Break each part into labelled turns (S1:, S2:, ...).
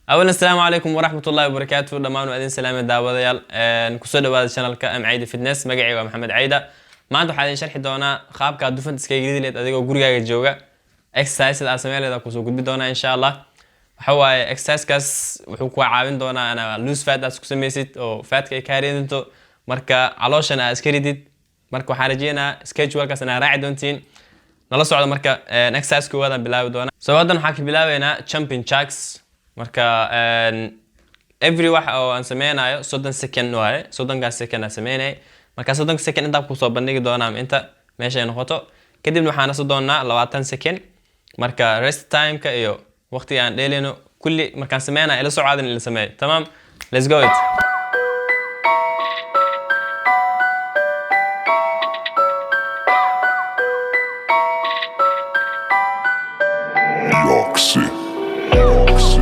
S1: اولا السلام عليكم ورحمه الله وبركاته dhamaan waadin salaam daawadayaal ku soo dhawaada channelka Amcayda Fitness magacayga waa Maxamed Cayda maanta waxaan idin sharxi doonaa qaabka dufan iska geliid adigoo gurigaaga jooga exercise aad sameeyleeda ku soo gudbi doonaa insha Allah waxa waaye exercise kaas wuxuu ku caawin doonaa ana lose fat as ku sameysid oo fatka ay ka reedinto marka calooshan aad iska ridid marka waxaan rajeenaa schedule kaas ana raaci doontiin nala socdo marka exercise ku wada bilaawi doonaa soo wadan waxa ka bilaaweynaa jumping jacks marka every wax oo aan sameynayo 30 second waaye 30 second aan sameynay marka 30 second inta ku soo bandhigi doonaa inta meesha ay noqoto kadibna waxaan soo doonaa 20 second marka rest time ka iyo waqti aan dheelino kulli markaan sameynaa ila socodin ila sameey tamam let's go it
S2: Yoxi. Yoxi.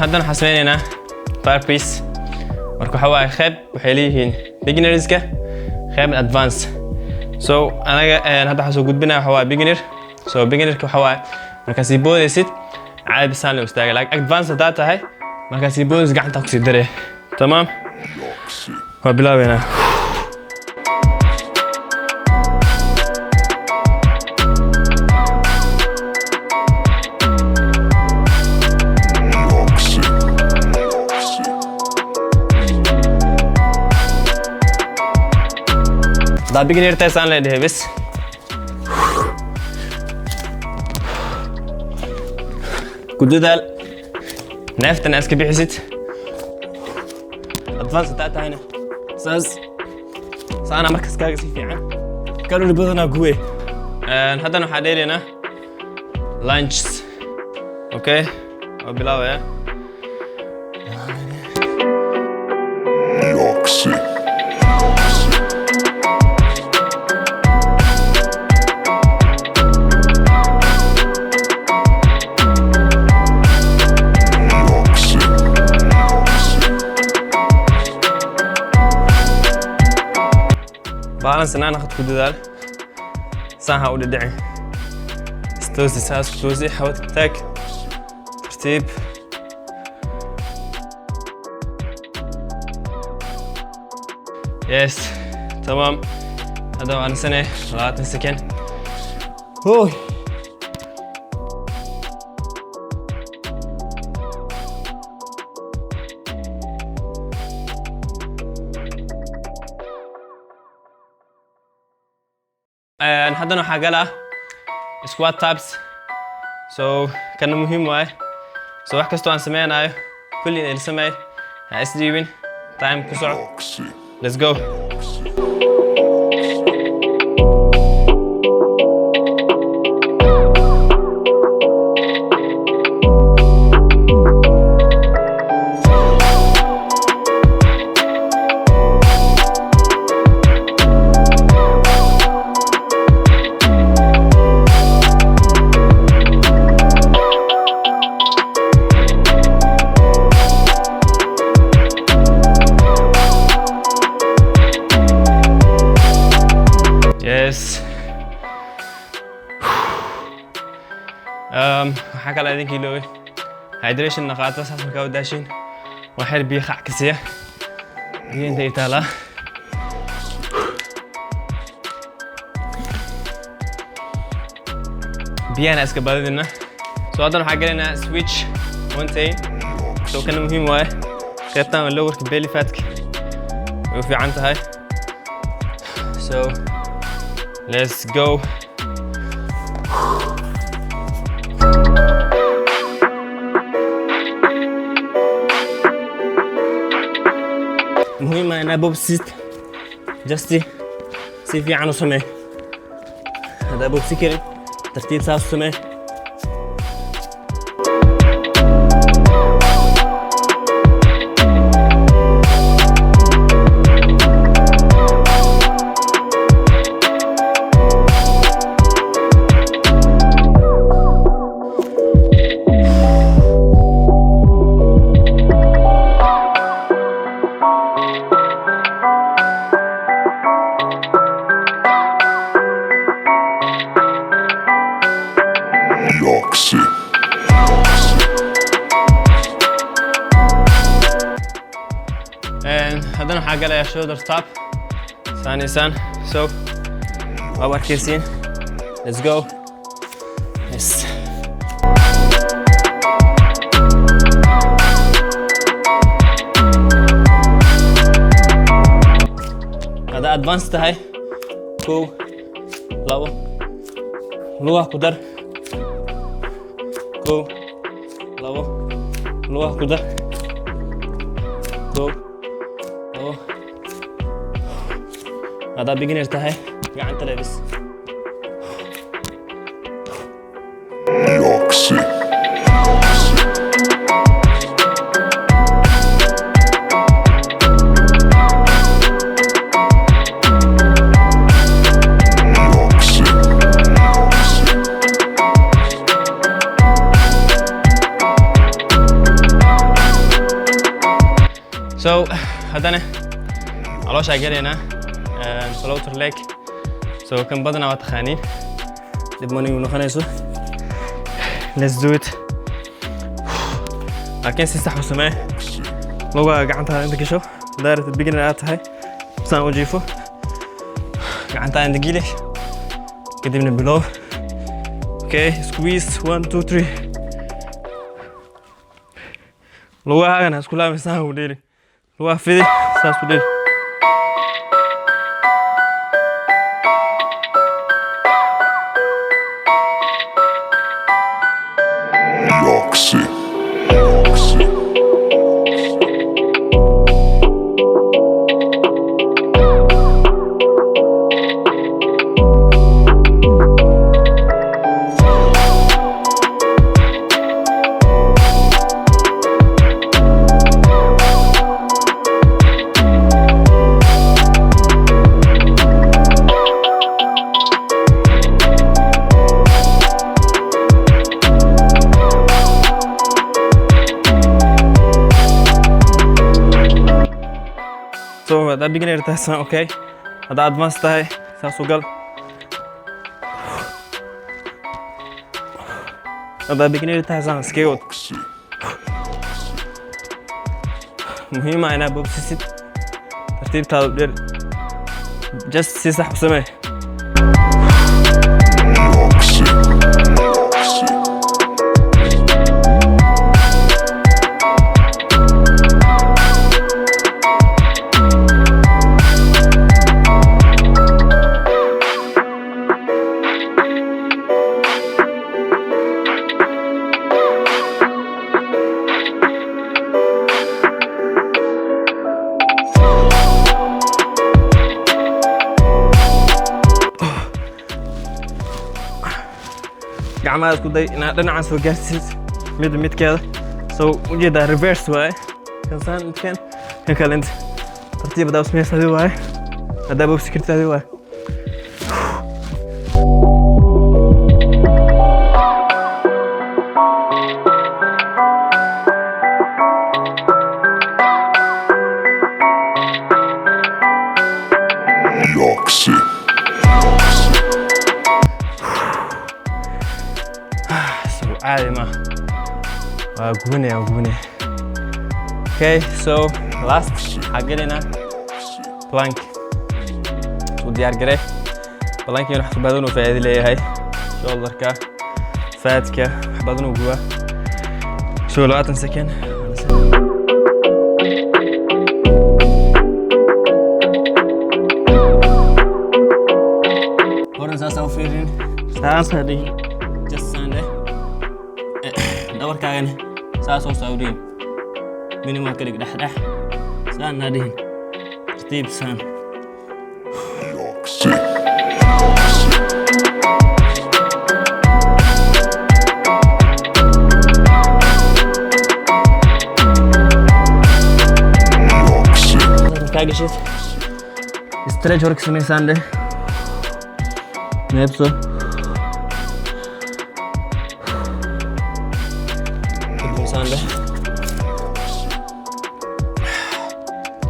S1: haddana xasmeynayna burpees marka waxa waaye qayb waxay leeyihiin beginners ka qayb advanced so anaga hadda waxaan soo gudbinaa waxa waaye beginner ka waxa waaye markaas si boodaysid caadi bisaan loo istaaga like advanced hadda tahay markaas si boodis gacanta ku sii daree tamam waa bilaabeena da beginner taysan leedahay bas ku dadaal neeftan iska bixisid advance taatayna saana markas kaaga si fiican kalori badana guwe haddana waxa dheereena lunges okay oo bilaabaya
S2: Yoxi.
S1: balance أنا أخذ كل ذلك ساعة أول دعي استوزي ساعة استوزي حاول تك ترتيب يس تمام هذا على سنة 30 سكند هوي haddana waxa gala squat taps so kana muhiim waay so wax kasto aan sameynayo kulli in sameey ha isdiibin time ku soco let's go حكى على ذيك اللي hydration نقاط بس عشان كاو داشين واحد بيخع كسيه بين ديتالا بيانا اسكبادنا سو هذا حاجه لنا سويتش وانتين سو كان مهم واي خيطان اللور كبيلي فاتك وفي عنتها هاي سو let's go المهم انا بوبسيت جستي سي في عنو سمي هذا بوبسي كري ترتيب ساس سمي هذا حاجة لها shoulder tap ثاني سان so أول كيسين let's go yes هذا advanced هاي كو لو لوه قدر كو لوه قدر كو هذا beginner تاعي قاعد تلبس يوكسي so هذا علوش عجلنا سلوتر ليك so كم بدنا واتخانين دبموني ونخنيسو let's do it لكن سيستحو سماه لو قعنتها عندك شو دايرة البيجنر هاي سان وجيفو قعنتها عندك جيلي كده من below okay squeeze 1 2 3 لو هاي أنا سكولها مسان وديري لو فيدي ساس وديري so هذا beginner تاعي اوكي هذا advanced تاعي ساسو قل هذا beginner تاعي سان سكيوت مهم أنا بوبسيت ترتيب تاع just سيسح بسمه gacmaha isku day inaad dhinacan soo gaarsiis mid keeda soo ujeedaa reverse waaye kansaan midkan kan kale inta tartiib hadaa usmaysaadi waaye hadaa bogsi kartaadi waaye عادي ما وقبني. Okay, so last حقلنا plank. وديار قري plank يروح تبادلون في هذه اللي هاي shoulder كا fat كا بدنو جوا. شو لو أتنسكن. Orang saya saufirin, saya sadi, just sande. Dawar kagan, saya saufirin. Minimal kedik dah. Saya nadihin, step san. Kayak gitu. Stretch work sini sande. Nepso. Sande.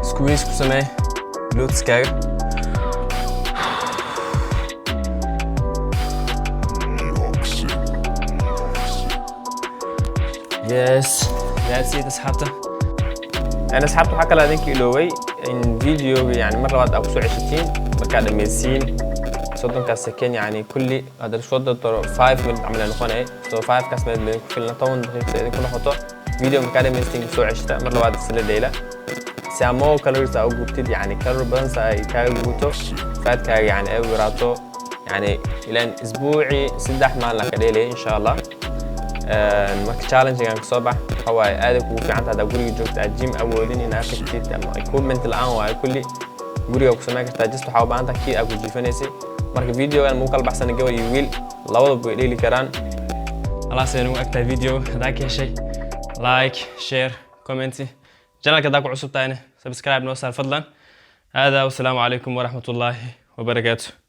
S1: Squeeze kusame. Glutes kag. Yes. That's it. أسحبته. أنا سحبته حكى لهذين كيلوي إن فيديو يعني مرة واحدة أو 20 مركز ميسين. صدق كاسكين يعني كل هذا الشوط ده 5 من عملنا نخون إيه so 5 كاس من كلنا طون دقيقة سيدي كنا خطوة فيديو مكان ميستينج سوى 20 مرة واحدة السنة ديلا سامو كالوريز أو جبتيد يعني كالور بنس أي كاجوتو فات كاج يعني أو راتو يعني إلى أسبوعي 6 مال لك ليلة إن شاء الله المك challenge يعني كصباح هو أدك وفي عند هذا قولي جوكت الجيم أولين إن أفكتيد أما يكون من الآن وكل قولي وكسماك تجست وحاول عندك كي أقول جيفنيسي marka videogan muuqaal baxsan gabar iyo wiil labadaba way dheeli karaan Allah seen ugu agtaa video hadaa ka heshay like share comment channelka hadaa ku cusub tahay subscribe noo saar fadlan hada wasalaamu calaykum waraxmatullaahi wabarakaatuh